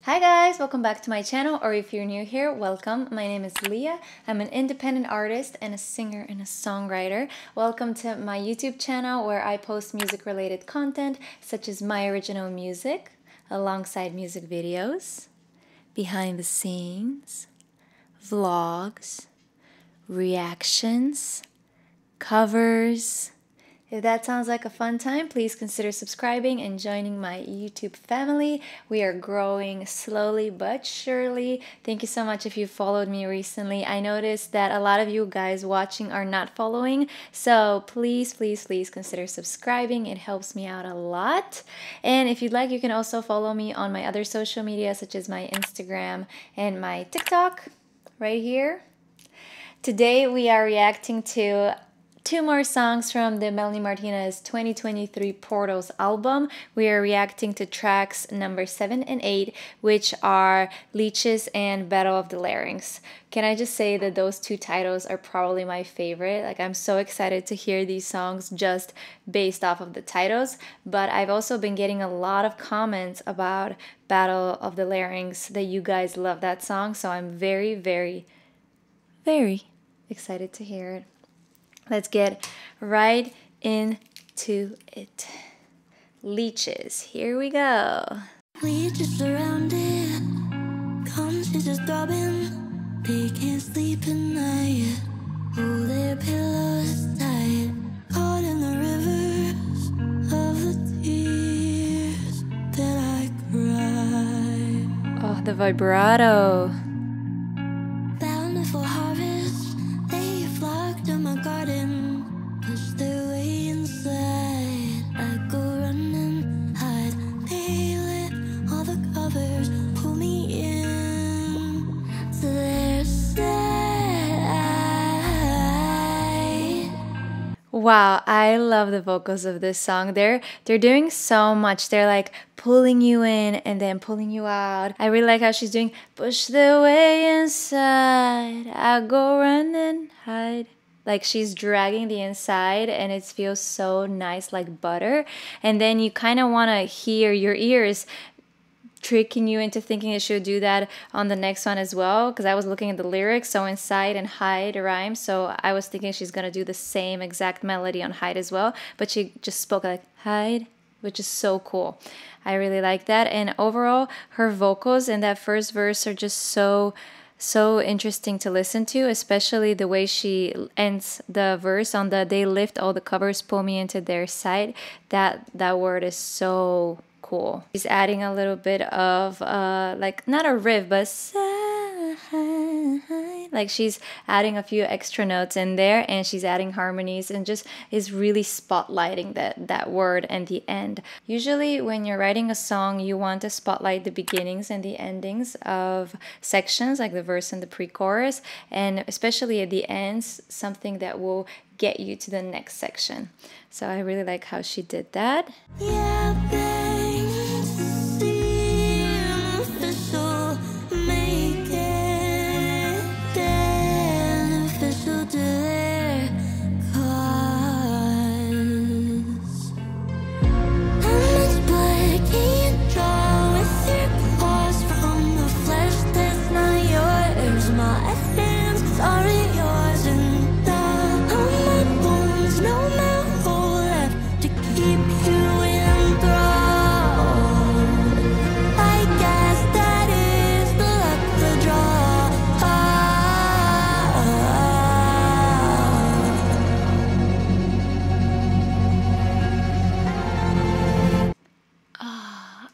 Hi guys, welcome back to my channel, or if you're new here, welcome. My name is Liya. I'm an independent artist and a singer and a songwriter. Welcome to my YouTube channel where I post music related content such as my original music, alongside music videos, behind the scenes, vlogs, reactions, covers. If that sounds like a fun time, please consider subscribing and joining my YouTube family. We are growing slowly but surely. Thank you so much if you followed me recently. I noticed that a lot of you guys watching are not following, so please consider subscribing. It helps me out a lot. And if you'd like, you can also follow me on my other social media such as my Instagram and my TikTok right here. Today we are reacting to two more songs from the Melanie Martinez 2023 Portals album. We are reacting to tracks number 7 and 8, which are Leeches and Battle of the Larynx. Can I just say that those two titles are probably my favorite? Like, I'm so excited to hear these songs just based off of the titles, but I've also been getting a lot of comments about Battle of the Larynx that you guys love that song, so I'm very excited to hear it. Let's get right into it. Leeches, here we go. We just surrounded, conscious throbbing. They can't sleep at night, hold their pillows tight, caught in the rivers of the tears that I cry. Oh, the vibrato. Bountiful harvest, they flock to my garden, push their way inside. I go run and hide. They lift all the covers, pull me in to their side. Wow, I love the vocals of this song. They're doing so much. They're like pulling you in and then pulling you out. I really like how she's doing push the way inside. I go run and hide. Like, she's dragging the inside and it feels so nice, like butter. And then you kind of want to hear your ears tricking you into thinking it should do that on the next one as well, because I was looking at the lyrics, so inside and hide rhyme, so I was thinking she's gonna do the same exact melody on hide as well, but she just spoke like hide, which is so cool. I really like that. And overall, her vocals in that first verse are just so interesting to listen to, especially the way she ends the verse on the they lift all the covers, pull me into their side. That word is so cool. She's adding a little bit of like, not a riff, but like she's adding a few extra notes in there, and she's adding harmonies and just is really spotlighting that word and the end. Usually when you're writing a song, you want to spotlight the beginnings and the endings of sections, like the verse and the pre-chorus, and especially at the ends, something that will get you to the next section. So I really like how she did that. Yeah,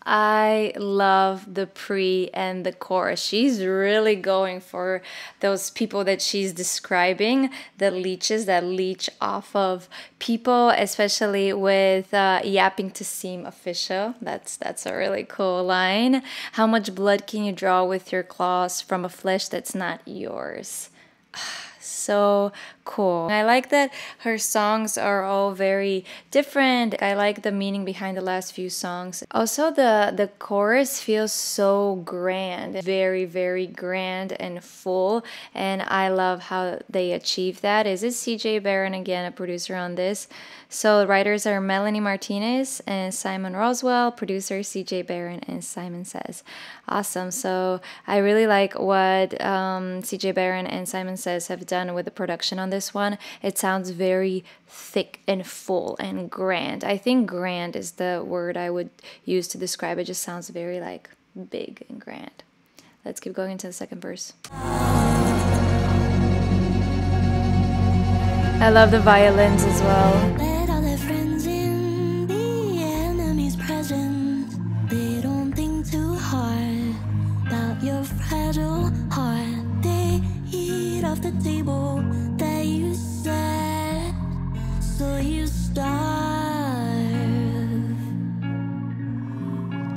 I love the pre and the chorus. She's really going for those people that she's describing, the leeches that leech off of people, especially with yapping to seem official. That's a really cool line. How much blood can you draw with your claws from a flesh that's not yours? So cool. I like that her songs are all very different. I like the meaning behind the last few songs. Also, the chorus feels so grand, very, very grand and full, and I love how they achieve that. Is it CJ Barron again, a producer on this? So writers are Melanie Martinez and Simon Roswell, producer CJ Barron and Simon Says. Awesome. So I really like what CJ Barron and Simon Says have done with the production on this one. It sounds very thick and full and grand. I think grand is the word I would use to describe it. It just sounds very like big and grand. Let's keep going into the second verse. I love the violins as well. Let all their friends in, the enemy's presence. They don't think too hard about your fragile heart. They eat off the table that you set, so you starve.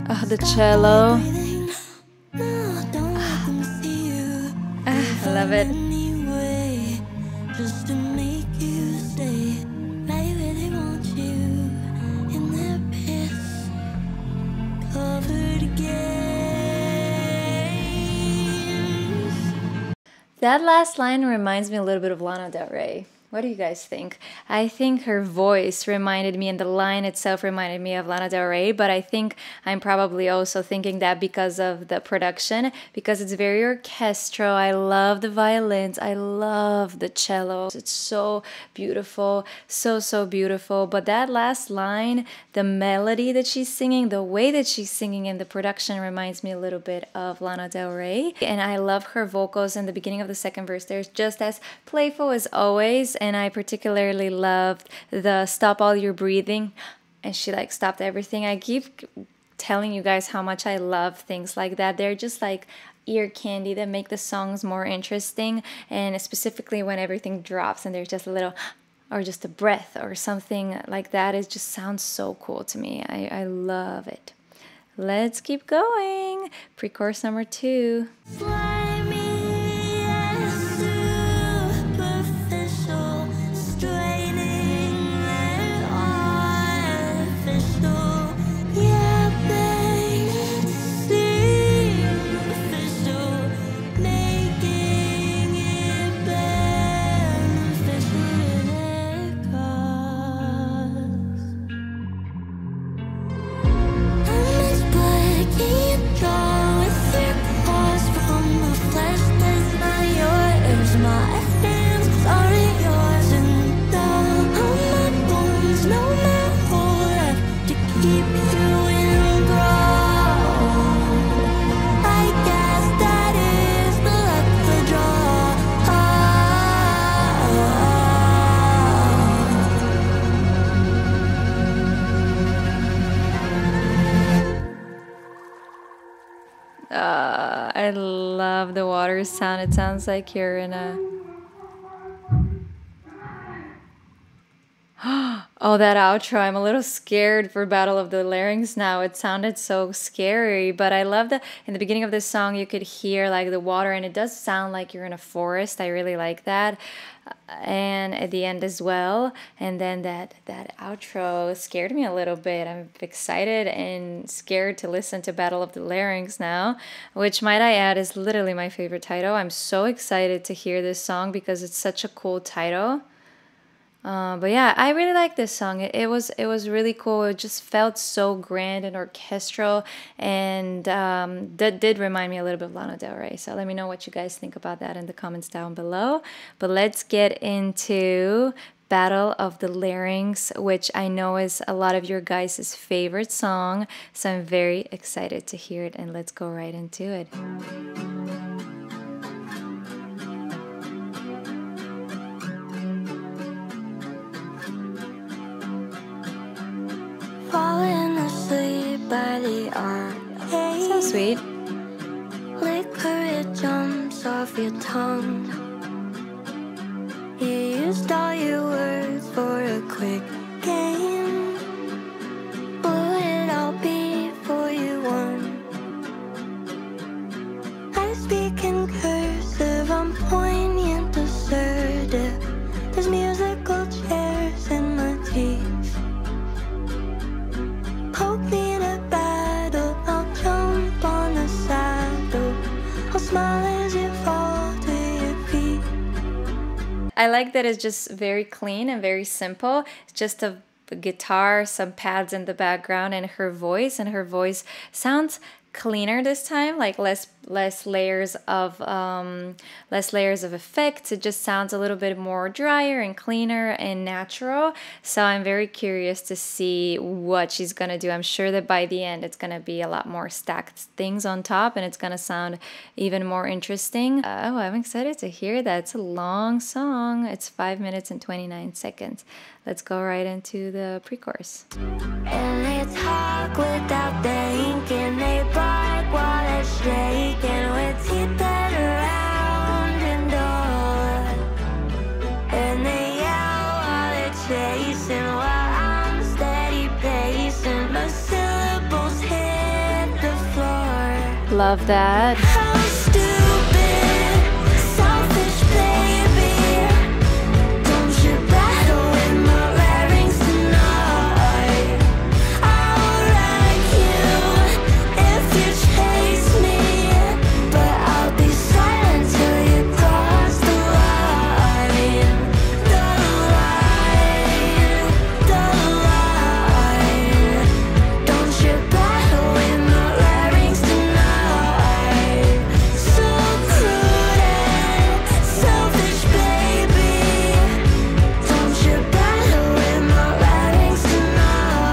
Oh, the cello. No, don't let them see you. I love it. Anyway, just to make you stay right where they want you, in their pits, covered games. That last line reminds me a little bit of Lana Del Rey. What do you guys think? I think her voice reminded me, and the line itself reminded me of Lana Del Rey, but I think I'm probably also thinking that because of the production, because it's very orchestral. I love the violins. I love the cello. It's so beautiful, so, so beautiful. But that last line, the melody that she's singing, the way that she's singing, and the production reminds me a little bit of Lana Del Rey. And I love her vocals in the beginning of the second verse. They're just as playful as always. And I particularly loved the stop all your breathing, and she like stopped everything. I keep telling you guys how much I love things like that. They're just like ear candy that make the songs more interesting, and specifically when everything drops and there's just a little or just a breath or something like that. It just sounds so cool to me. I love it. Let's keep going. Pre-chorus number 2. Slimy and superficial, straining and artificial. Yeah, babe, it's superficial, making it beneficial at cost. Miss Black, can you draw with your claws from the flesh that's not yours? My hands aren't yours, and all my bones know my whole life to keep you enthralled. I guess that is the luck of the draw. I love the water sound. It sounds like you're in a... Oh, that outro. I'm a little scared for Battle of the Larynx now. It sounded so scary, but I love that in the beginning of this song you could hear like the water, and it does sound like you're in a forest. I really like that. And at the end as well. And then that outro scared me a little bit. I'm excited and scared to listen to Battle of the Larynx now, which, might I add, is literally my favorite title. I'm so excited to hear this song because it's such a cool title. But yeah, I really like this song. It was really cool. It just felt so grand and orchestral, and that did remind me a little bit of Lana Del Rey. So let me know what you guys think about that in the comments down below. But let's get into Battle of the Larynx, which I know is a lot of your guys' favorite song. So I'm very excited to hear it, and let's go right into it. Falling asleep by the arcade. So sweet. Liquor, it jumps off your tongue. You used all your words for a quick game. Would it all be for you won? I speak in cursive, I'm poignant, assertive. I like that it's just very clean and very simple. It's just a guitar, some pads in the background, and her voice. And her voice sounds cleaner this time, like less layers of effects. It just sounds a little bit more drier and cleaner and natural. So I'm very curious to see what she's gonna do. I'm sure that by the end it's gonna be a lot more stacked things on top, and it's gonna sound even more interesting. Oh, I'm excited to hear that. It's a long song. It's 5 minutes and 29 seconds. Let's go right into the pre-chorus. And they talk without thinking, they bark while they're shaking, with teeth that are round and dull. And they yell while they're chasing, while I'm steady pacing. The syllables hit the floor. Love that. How stupid, selfish baby. Don't you battle with my larynx tonight. I'll wreck you if you chase me, but I'll be silent till you cross the line. The line, the line. Don't you battle with my larynx tonight. So cruel and selfish baby. Don't you battle with my larynx tonight.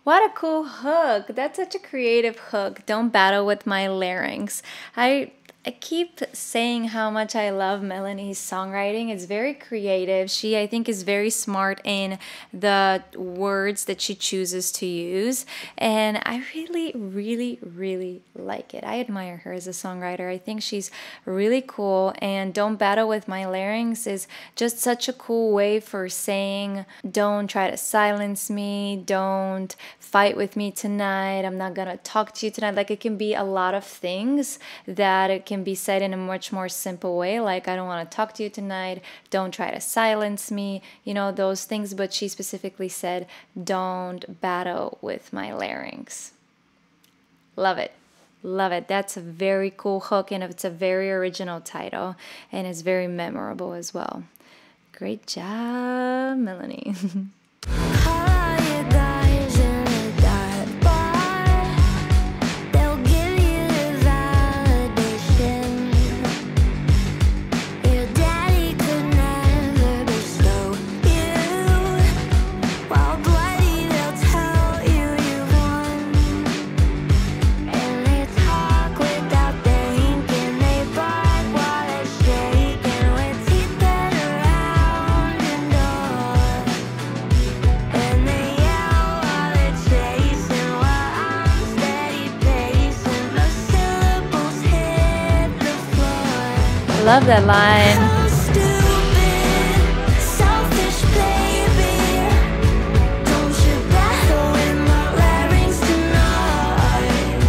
What a cool hook. That's such a creative hook. Don't battle with my larynx. I keep saying how much I love Melanie's songwriting. It's very creative. She, I think, is very smart in the words that she chooses to use. And I really, really, really like it. I admire her as a songwriter. I think she's really cool. And Don't Battle with My Larynx is just such a cool way for saying, don't try to silence me. Don't fight with me tonight. I'm not gonna talk to you tonight. Like, it can be a lot of things that it can be said in a much more simple way, like, I don't want to talk to you tonight, don't try to silence me, you know, those things. But she specifically said, don't battle with my larynx. Love it. Love it. That's a very cool hook, and it's a very original title, and it's very memorable as well. Great job, Melanie. Call you guys in a dive bar. They'll give you the validation. Your daddy could never bestow you. While bloody, they'll tell you you've won. And they talk without thinking, they bark while they're shaking, with teeth that are round and dull. And they yell while they're chasing, while I'm steady pacing. The syllables hit the floor. I love that line. How stupid, selfish baby. Don't you battle with my larynx tonight.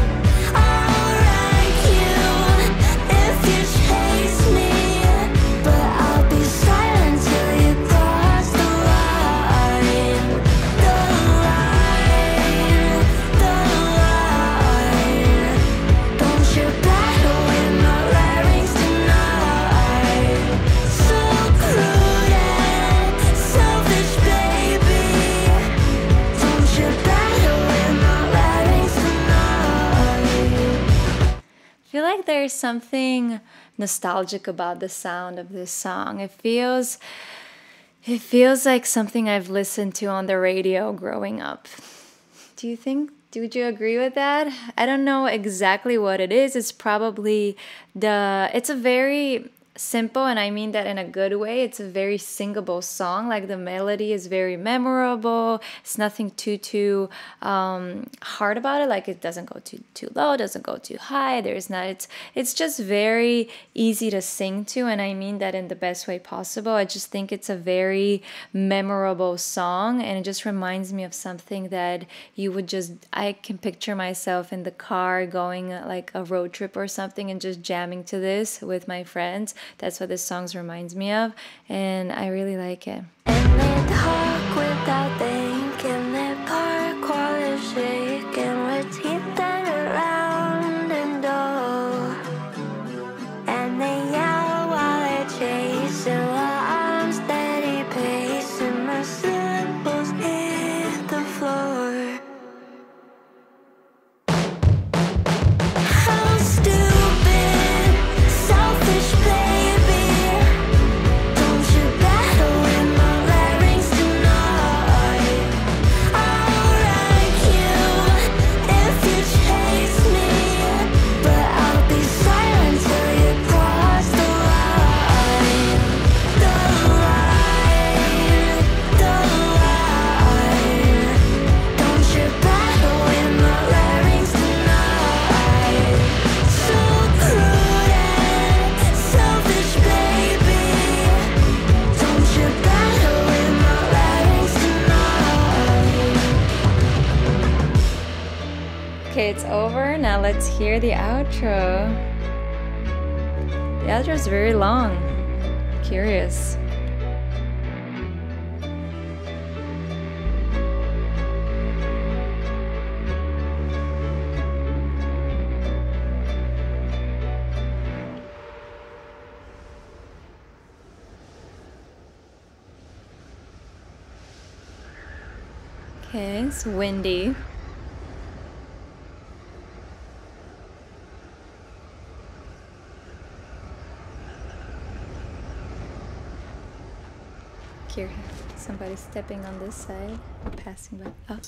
I'll wreck you if you chase me, but I'll be silent till you cross the line. The line, the line. Don't you battle with my larynx tonight. So cruel and selfish baby. Don't you battle with my larynx tonight. I feel like there's something nostalgic about the sound of this song. It feels like something I've listened to on the radio growing up. Would you agree with that? I don't know exactly what it is. It's probably it's a very simple, and I mean that in a good way. It's a very singable song. Like, the melody is very memorable. It's nothing too hard about it. Like, it doesn't go too low, doesn't go too high. It's just very easy to sing to, and I mean that in the best way possible. I just think it's a very memorable song, and it just reminds me of something that I can picture myself in the car going like a road trip or something and just jamming to this with my friends. That's what this song reminds me of, and I really like it. And they talk without thinking, they park while they're shaking, with teeth that are round and dull. And they yell while Now let's hear the outro. The outro is very long. Curious. Okay, it's windy. Here, somebody's stepping on this side or passing by. Oh.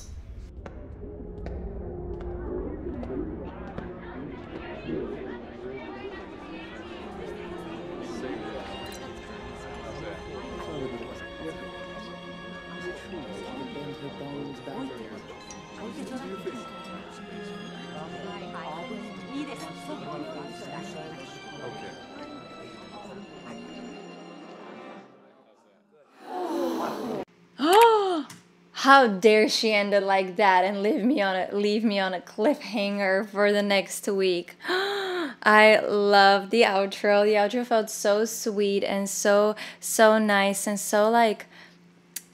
How dare she end it like that and leave me on a cliffhanger for the next week. I love the outro. The outro felt so sweet and so nice and so like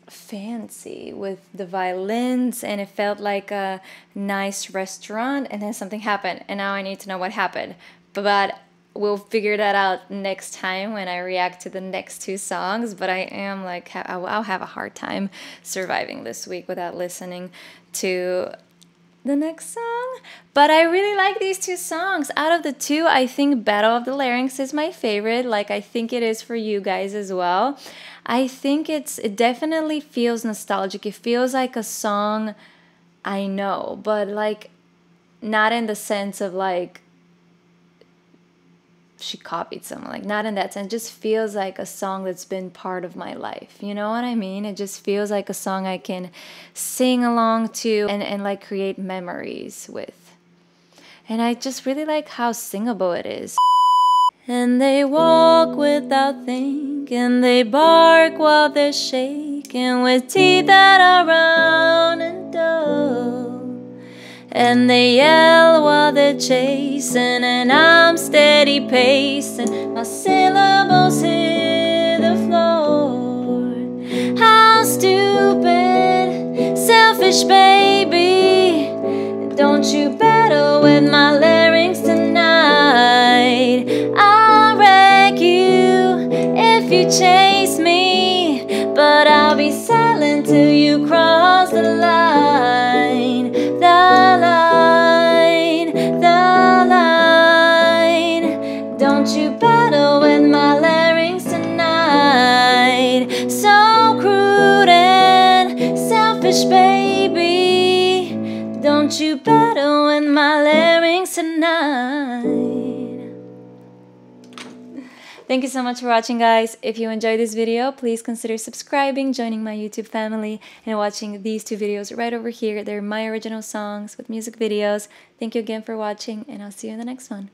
fancy with the violins, and it felt like a nice restaurant, and then something happened and now I need to know what happened. But we'll figure that out next time when I react to the next two songs. But I am like, I'll have a hard time surviving this week without listening to the next song. But I really like these two songs. Out of the two, I think Battle of the Larynx is my favorite. Like, I think it is for you guys as well. I think it definitely feels nostalgic. It feels like a song I know, but like not in the sense of like she copied someone, like not in that sense. It just feels like a song that's been part of my life, you know what I mean? It just feels like a song I can sing along to and like create memories with. And I just really like how singable it is. And they walk without thinking, they bark while they're shaking, with teeth that are round and dull. And they yell while they're chasing, and I'm steady pacing. My syllables hit the floor. How stupid, selfish baby. Don't you battle with my larynx tonight. I'll wreck you if you chase me, but I'll be silent till you cross the line. Don't you battle with my larynx tonight. So crude and selfish, baby. Don't you battle with my larynx tonight. Thank you so much for watching, guys. If you enjoyed this video, please consider subscribing, joining my YouTube family, and watching these two videos right over here. They're my original songs with music videos. Thank you again for watching, and I'll see you in the next one.